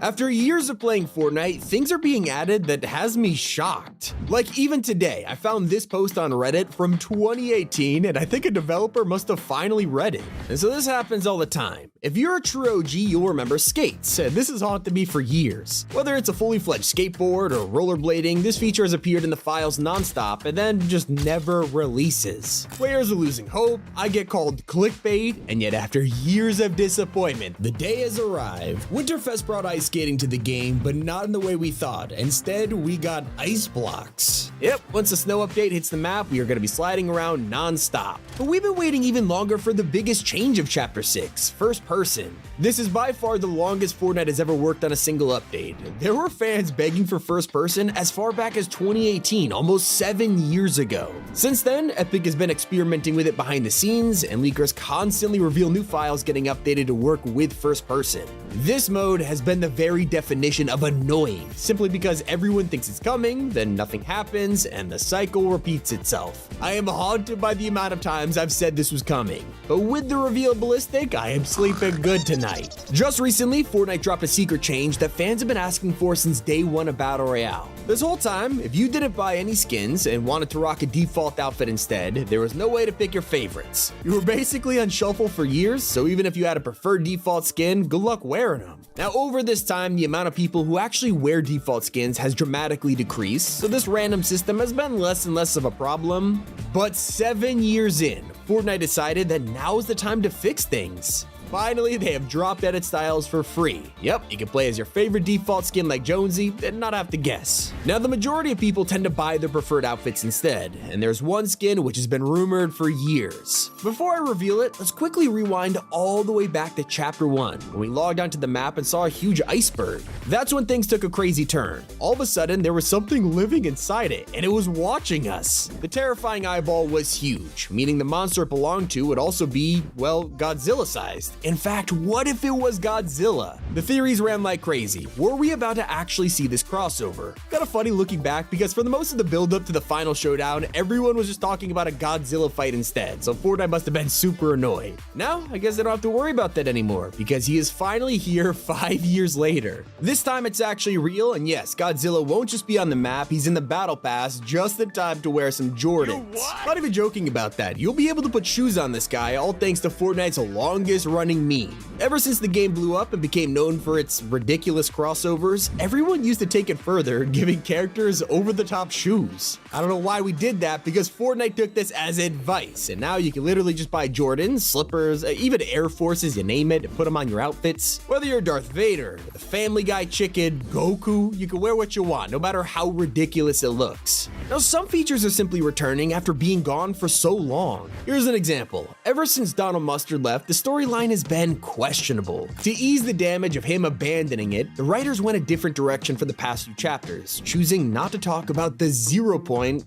After years of playing Fortnite, things are being added that has me shocked. Like even today, I found this post on Reddit from 2018 and I think a developer must have finally read it. And so this happens all the time. If you're a true OG, you'll remember skates. This has haunted me for years. Whether it's a fully fledged skateboard or rollerblading, this feature has appeared in the files nonstop and then just never releases. Players are losing hope, I get called clickbait, and yet after years of disappointment, the day has arrived. Winterfest brought ice skating to the game, but not in the way we thought. Instead, we got ice blocks. Yep, once the snow update hits the map, we are going to be sliding around non-stop. But we've been waiting even longer for the biggest change of Chapter 6, first person. This is by far the longest Fortnite has ever worked on a single update. There were fans begging for first person as far back as 2018, almost 7 years ago. Since then, Epic has been experimenting with it behind the scenes, and leakers constantly reveal new files getting updated to work with first person. This mode has been the very definition of annoying, simply because everyone thinks it's coming, then nothing happens, and the cycle repeats itself. I am haunted by the amount of times I've said this was coming, but with the reveal of Ballistic, I am sleeping good tonight. Just recently, Fortnite dropped a secret change that fans have been asking for since day one of Battle Royale. This whole time, if you didn't buy any skins and wanted to rock a default outfit instead, there was no way to pick your favorites. You were basically on shuffle for years, so even if you had a preferred default skin, good luck wearing them. Now over this time, the amount of people who actually wear default skins has dramatically decreased, so this random system has been less and less of a problem. But 7 years in, Fortnite decided that now is the time to fix things. Finally, they have dropped edit styles for free. Yep, you can play as your favorite default skin like Jonesy and not have to guess. Now, the majority of people tend to buy their preferred outfits instead, and there's one skin which has been rumored for years. Before I reveal it, let's quickly rewind all the way back to Chapter 1, when we logged onto the map and saw a huge iceberg. That's when things took a crazy turn. All of a sudden, there was something living inside it, and it was watching us. The terrifying eyeball was huge, meaning the monster it belonged to would also be, well, Godzilla-sized. In fact, what if it was Godzilla? The theories ran like crazy. Were we about to actually see this crossover? Kinda funny looking back because for the most of the build up to the final showdown, everyone was just talking about a Godzilla fight instead, so Fortnite must have been super annoyed. Now, I guess they don't have to worry about that anymore because he is finally here 5 years later. This time it's actually real, and yes, Godzilla won't just be on the map, he's in the battle pass just in time to wear some Jordans. Not even joking about that, you'll be able to put shoes on this guy, all thanks to Fortnite's longest running meme. Ever since the game blew up and became known for its ridiculous crossovers, everyone used to take it further, giving characters over-the-top shoes. I don't know why we did that, because Fortnite took this as advice, and now you can literally just buy Jordans, slippers, even Air Forces, you name it, and put them on your outfits. Whether you're Darth Vader, the Family Guy chicken, Goku, you can wear what you want, no matter how ridiculous it looks. Now, some features are simply returning after being gone for so long. Here's an example. Ever since Donald Mustard left, the storyline has been questionable. To ease the damage of him abandoning it, the writers went a different direction for the past few chapters, choosing not to talk about the 0 point,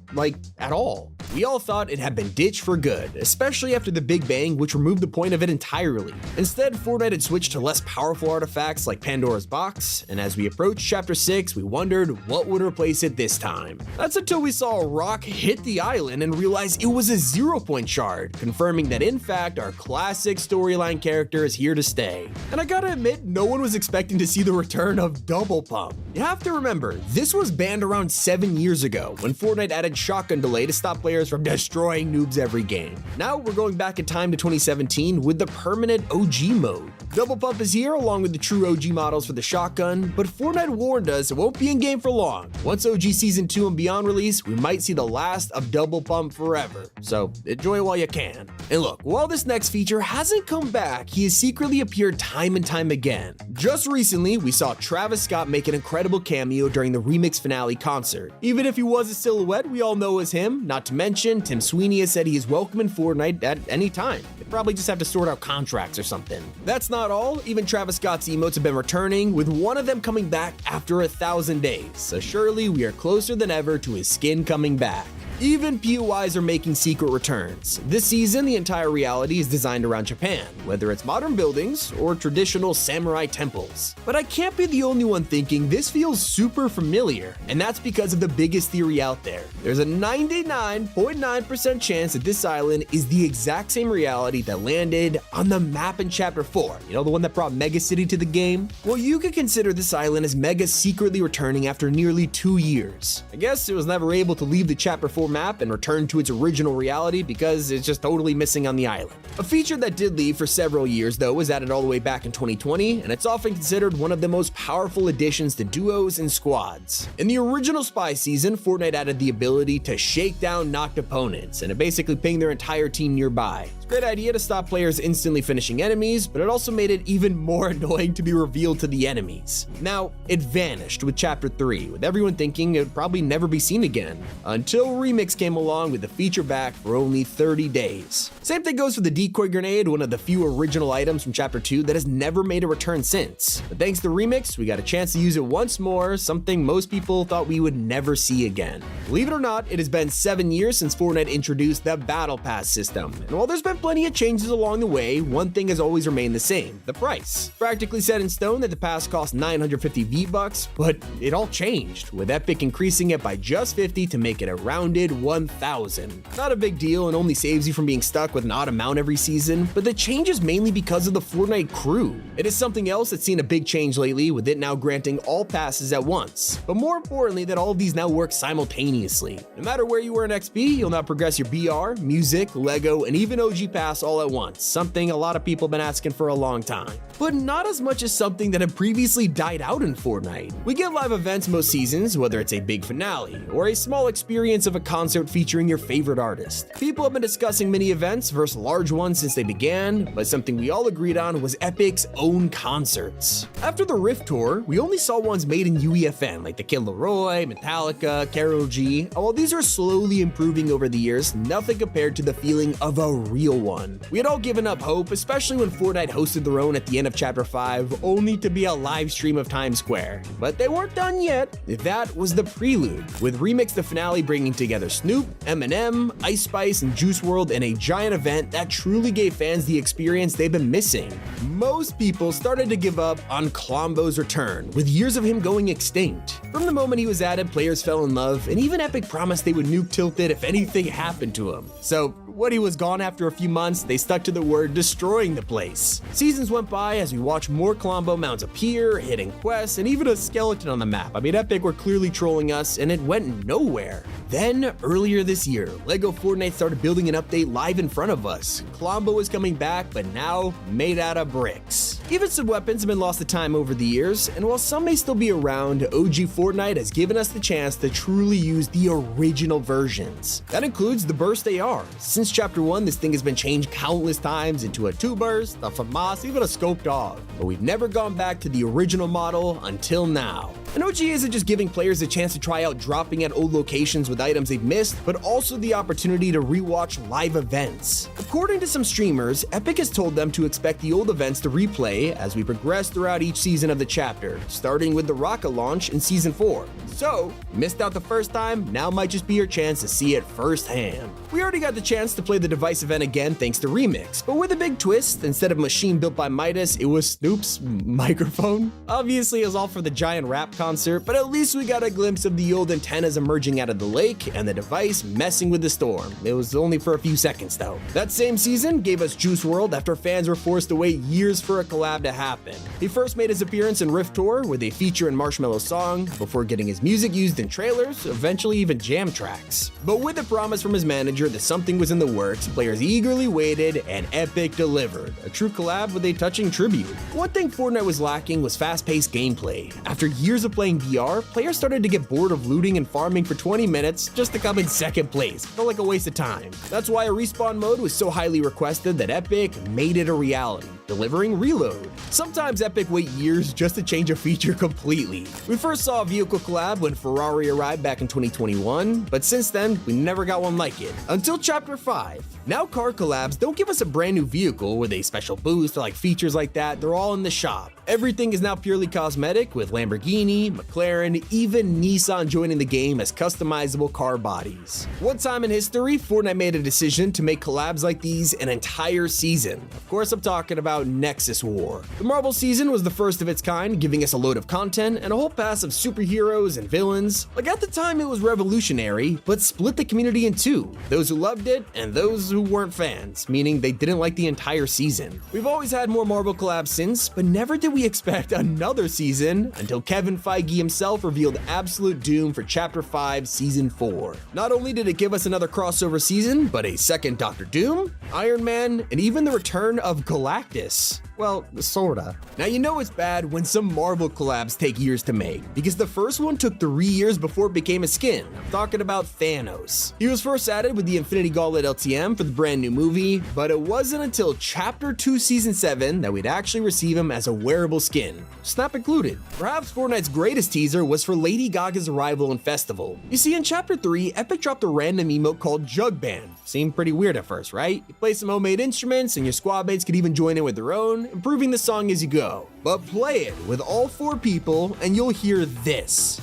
at all. We all thought it had been ditched for good, especially after the Big Bang, which removed the point of it entirely. Instead, Fortnite had switched to less powerful artifacts like Pandora's Box, and as we approached Chapter 6, we wondered what would replace it this time. That's until we saw a rock hit the island and realized it was a 0 point shard, confirming that in fact our classic storyline character is here to stay. And I gotta admit, no one was expecting to see the return of Double Pump. You have to remember, this was banned around 7 years ago when Fortnite added shotgun delay to stop players from destroying noobs every game. Now we're going back in time to 2017 with the permanent OG mode. Double Pump is here along with the true OG models for the shotgun, but Fortnite warned us it won't be in game for long. Once OG Season 2 and beyond release, we might see the last of Double Pump forever, so enjoy it while you can. And look, while this next feature hasn't come back, he has secretly appeared time and time again. Just recently, we saw Travis Scott make an incredible cameo during the remix finale concert. Even if he was a silhouette we all know as him, not to mention, Tim Sweeney has said he is welcome in Fortnite at any time. They probably just have to sort out contracts or something. That's not all, even Travis Scott's emotes have been returning, with one of them coming back after 1,000 days, so surely we are closer than ever to his skin coming back. Even POIs are making secret returns. This season, the entire reality is designed around Japan, whether it's modern buildings or traditional samurai temples. But I can't be the only one thinking this feels super familiar, and that's because of the biggest theory out there. There's a 99.9% chance that this island is the exact same reality that landed on the map in Chapter 4, the one that brought Mega City to the game? Well, you could consider this island as Mega secretly returning after nearly 2 years. I guess it was never able to leave the Chapter 4 map and return to its original reality because it's just totally missing on the island. A feature that did leave for several years though was added all the way back in 2020, and it's often considered one of the most powerful additions to duos and squads. In the original Spy season, Fortnite added the ability to shake down knocked opponents, and it basically pinged their entire team nearby. It's a great idea to stop players instantly finishing enemies, but it also made it even more annoying to be revealed to the enemies. Now, it vanished with Chapter 3, with everyone thinking it would probably never be seen again, until Remix came along with the feature back for only 30 days. Same thing goes for the decoy grenade, one of the few original items from Chapter 2 that has never made a return since. But thanks to Remix, we got a chance to use it once more, something most people thought we would never see again. Believe it or not, it has been 7 years since Fortnite introduced the Battle Pass system, and while there's been plenty of changes along the way, one thing has always remained the same: the price. Practically set in stone that the pass cost 950 V-Bucks, but it all changed, with Epic increasing it by just 50 to make it a rounded 1,000. Not a big deal and only saves you from being stuck with an odd amount every season, but the change is mainly because of the Fortnite crew. It is something else that's seen a big change lately, with it now granting all passes at once, but more importantly that all of these now work simultaneously. No matter where you were in XP, you'll now progress your BR, music, Lego, and even OG Pass all at once, something a lot of people have been asking for a long time. But not as much as something that had previously died out in Fortnite. We get live events most seasons, whether it's a big finale or a small experience of a concert featuring your favorite artist. People have been discussing mini events versus large ones since they began, but something we all agreed on was Epic's own concerts. After the Rift Tour, we only saw ones made in UEFN, like the Kid Laroi, Metallica, Karol G, and while these are slowly improving over the years, nothing compared to the feeling of a real one. We had all given up hope, especially when Fortnite hosted their own at the end of Chapter 5, only to be a live stream of Times Square. But they weren't done yet. That was the prelude, with Remix the finale bringing together Snoop, Eminem, Ice Spice, and Juice WRLD in a giant event that truly gave fans the experience they've been missing. Most people started to give up on Klombo's return, with years of him going extinct. From the moment he was added, players fell in love, and even Epic promised they would nuke Tilted if anything happened to him. So when he was gone after a few months, they stuck to the word, destroying the place. Seasons went by as we watched more Klombo mounts appear, hitting quests, and even a skeleton on the map. Epic were clearly trolling us, and it went nowhere. Then, earlier this year, LEGO Fortnite started building an update live in front of us. Klombo was coming back, but now made out of bricks. Even some weapons have been lost to time over the years, and while some may still be around, OG Fortnite has given us the chance to truly use the original versions. That includes the Burst AR. Since Chapter 1, this thing has been changed countless times into a 2-burst, a FAMAS, even a scoped AUG, but we've never gone back to the original model until now. And OG isn't just giving players a chance to try out dropping at old locations with items they've missed, but also the opportunity to rewatch live events. According to some streamers, Epic has told them to expect the old events to replay as we progress throughout each season of the chapter, starting with the Rocket launch in Season 4. So, missed out the first time, now might just be your chance to see it firsthand. We already got the chance to play the device event again thanks to Remix, but with a big twist. Instead of machine built by Midas, it was Snoop's microphone. Obviously, it was all for the giant rap concert, but at least we got a glimpse of the old antennas emerging out of the lake and the device messing with the storm. It was only for a few seconds though. That same season gave us Juice WRLD after fans were forced to wait years for a collab to happen. He first made his appearance in Rift Tour with a feature in Marshmello's song, before getting his music used in trailers, eventually even jam tracks. But with a promise from his manager that something was in the works, players eagerly waited, and Epic delivered. A true collab with a touching tribute. One thing Fortnite was lacking was fast-paced gameplay. After years of playing VR, players started to get bored of looting and farming for 20 minutes just to come in second place. Felt like a waste of time. That's why a respawn mode was so highly requested that Epic made it a reality, delivering Reload. Sometimes Epic wait years just to change a feature completely. We first saw a vehicle collab when Ferrari arrived back in 2021, but since then, we never got one like it. Until Chapter 5. Now car collabs don't give us a brand new vehicle with a special boost or like features like that, they're all in the shop. Everything is now purely cosmetic, with Lamborghini, McLaren, even Nissan joining the game as customizable car bodies. One time in history, Fortnite made a decision to make collabs like these an entire season. Of course, I'm talking about Nexus War. The Marvel season was the first of its kind, giving us a load of content and a whole pass of superheroes and villains. Like, at the time, it was revolutionary, but split the community in two: those who loved it and those who weren't fans, meaning they didn't like the entire season. We've always had more Marvel collabs since, but never did we expect another season until Kevin Feige himself revealed Absolute Doom for Chapter 5 Season 4. Not only did it give us another crossover season, but a second Doctor Doom, Iron Man, and even the return of Galactus. Well, sorta. Now, you know it's bad when some Marvel collabs take years to make, because the first one took 3 years before it became a skin. I'm talking about Thanos. He was first added with the Infinity Gauntlet LTM for the brand new movie, but it wasn't until Chapter 2 Season 7 that we'd actually receive him as a wearable skin, Snap included. Perhaps Fortnite's greatest teaser was for Lady Gaga's arrival in Festival. You see, in Chapter 3, Epic dropped a random emote called Jug Band. Seemed pretty weird at first, right? You play some homemade instruments and your squad mates could even join in with their own, improving the song as you go. But play it with all 4 people and you'll hear this.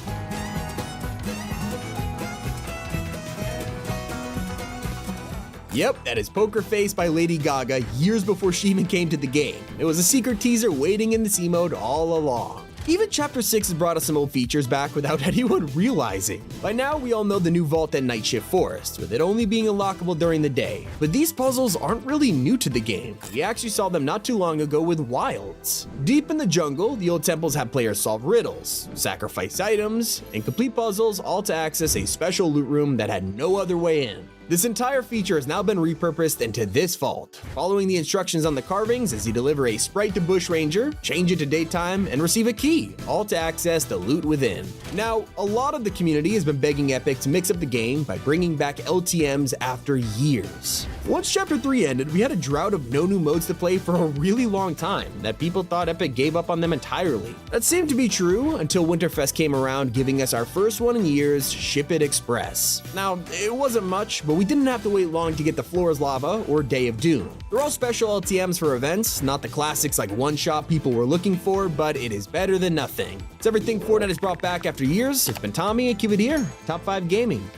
Yep, that is Poker Face by Lady Gaga years before she even came to the game. It was a secret teaser waiting in this emote all along. Even Chapter 6 has brought us some old features back without anyone realizing. By now, we all know the new vault at Night Shift Forest, with it only being unlockable during the day. But these puzzles aren't really new to the game. We actually saw them not too long ago with Wilds. Deep in the jungle, the old temples have players solve riddles, sacrifice items, and complete puzzles, all to access a special loot room that had no other way in. This entire feature has now been repurposed into this vault, following the instructions on the carvings as you deliver a sprite to Bush Ranger, change it to daytime, and receive a key, all to access the loot within. Now, a lot of the community has been begging Epic to mix up the game by bringing back LTMs after years. Once Chapter 3 ended, we had a drought of no new modes to play for a really long time that people thought Epic gave up on them entirely. That seemed to be true until Winterfest came around, giving us our first one in years, Ship It Express. Now, it wasn't much, but we didn't have to wait long to get the Floor is Lava or Day of Doom. They're all special LTMs for events, not the classics like One Shot people were looking for, but it is better than nothing. It's everything Fortnite has brought back after years. It's been Tommy, and keep it here, Top 5 Gaming.